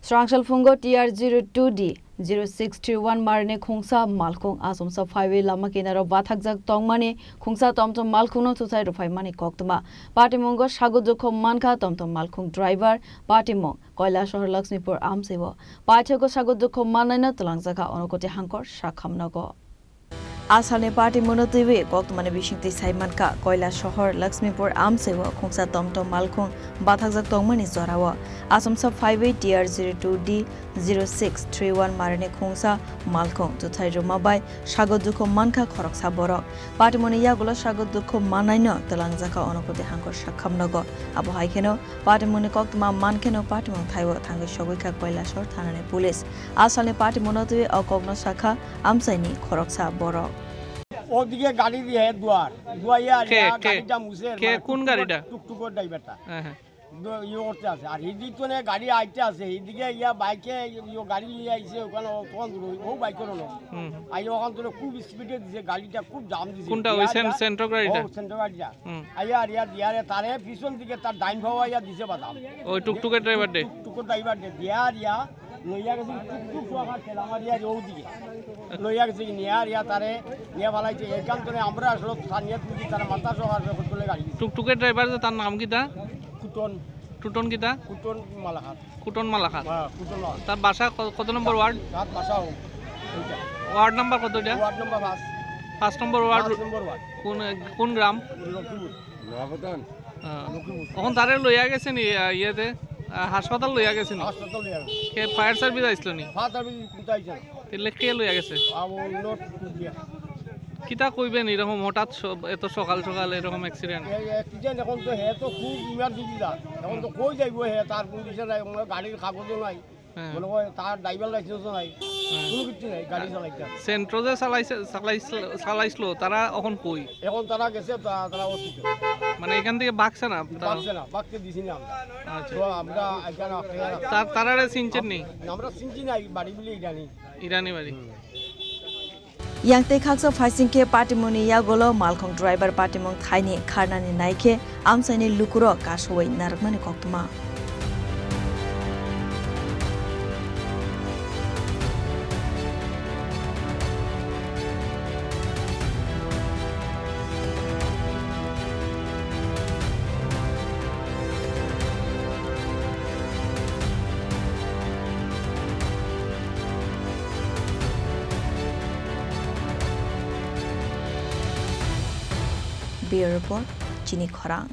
Srangsal Phungo TR02D 0631 Marini Khungsa Malkhung Achomsa Phaiwi Lama Kinaro Bathakjak Tongmani Khungsa Tomtom Malkhung Thuthai Rwphaimani Koktwma.Patimungo Sago Dukho Mankha Tomtom Malkhung Driver.Patimung Kailashahar Laxmipur Amchaio Paithago Sago Dukho Manaino Twlangjakha Unakoti Hangkor Sakham Nogo Patimung Koktwmani Bishingti Saimanka Kailashahar Laxmipur Amchaio Khungsa Tomtom Malkhung Bathakjak Tongmani Zorawa Achomsa Phaiwi TR02D 0631 Marini Khungsa Malkhung Thuthai Rwphaimani Sago Dukho Mankha Khoroksa borok Patimuni yagulo Sago Dukho Manaino Twlangjakha Unakoti Hangkor Sakham Nogo Abo haikeno Patimuni Koktwma.Patimungo Thaiwo Thangai Sogoika Kailashahar Thanani Police Patimuni Okogno Sakha Amchaini Khoroksa borok ওদিকে গাড়ি দিয়ে দুয়ার দুয়াইয়া গাড়িটা মুছে কে কোন গাড়িটা টুকটুকর ড্রাইভারটা হ্যাঁ ইয়ে করতে আছে আর এদিকে তো গাড়ি আইতে আছে এদিকে ইয়া বাইকে গাড়ি নিয়ে আইছে ওখানে তখন ও বাইক করলো আই ওখান থেকে খুব স্পিডে দিছে গাড়িটা খুব জাম দিছে কোনটা ওই সেন্ট্রো গাড়িটা সেন্ট্রো গাড়িটা আইয়া আর ইয়া দিয়ারে তারে পিছন দিকে তার ডাইন ভাও আইয়া দিছে বাদাম ওই টুকটুকের ড্রাইভার দে টুকটুকের ড্রাইভার দে দিয়ার ইয়া লইয়া গেছে টুকটুক সোয়া খেলা আমার ইয়া ওদিকে লইয়া গেছে নিয়ার ইয়া তারে নিয়া ভালাইছে এখান থেকে আমরা আসলে স্থানীয় তুলি তার মাথা সহার করতে গাড়ি টুকটুকের ড্রাইভার তার নাম কিটা কুটন কিটা কুটন মালাখাত হ্যাঁ কুটন তার বাসা কত নম্বর ওয়ার্ড সাত বাসা ওইটা ওয়ার্ড নাম্বার কত এটা ওয়ার্ড নাম্বার 5 নম্বর ওয়ার্ড কোন গ্রাম লক্ষ্মীপুর নবতন এখন তারে লইয়া গেছে নি ইয়েতে হাসপাতাল লইয়া গেছে নি হাসপাতাল লইয়া কে ফায়ার সার্ভিস আইছিল নি ফায়ার সার্ভিস কোনটা আইছে তেলে কে লইয়া গেছে নোট দিয়া কিটা কইবেন এরকম হঠাৎ এত সকাল সকাল এরকম অ্যাক্সিডেন্ট অ্যাক্সিডেন্ট এখন তো হে তো খুব ইমার্জেন্সি দা এখন তো কই যাইবো হে তার পুলিশে নাই গাড়ির কাগজও নাই মনে হয় তার ড্রাইভার লাইসেন্সও নাই কোনো কিছু নাই গাড়ি চালাইতে সেন্ট্রো যে চালাইছিল তারা এখন কই এখন তারা গেছে তারা অসুস্থ মানে এখান থেকে বাকছে না বাকতে দিছি না আমরা তো আমরা এখানে তারারে চিনছেন নি আমরা চিনছি না বাড়ি বলি ইরানি বাড়ি Yangte khakso faisingke Patimuni yagolo Malkhung Driver.Patimung Thaini kharnani naikhe amchaini lukuro kasoi narakmani Koktwma Bureau Report, Chini Khorang.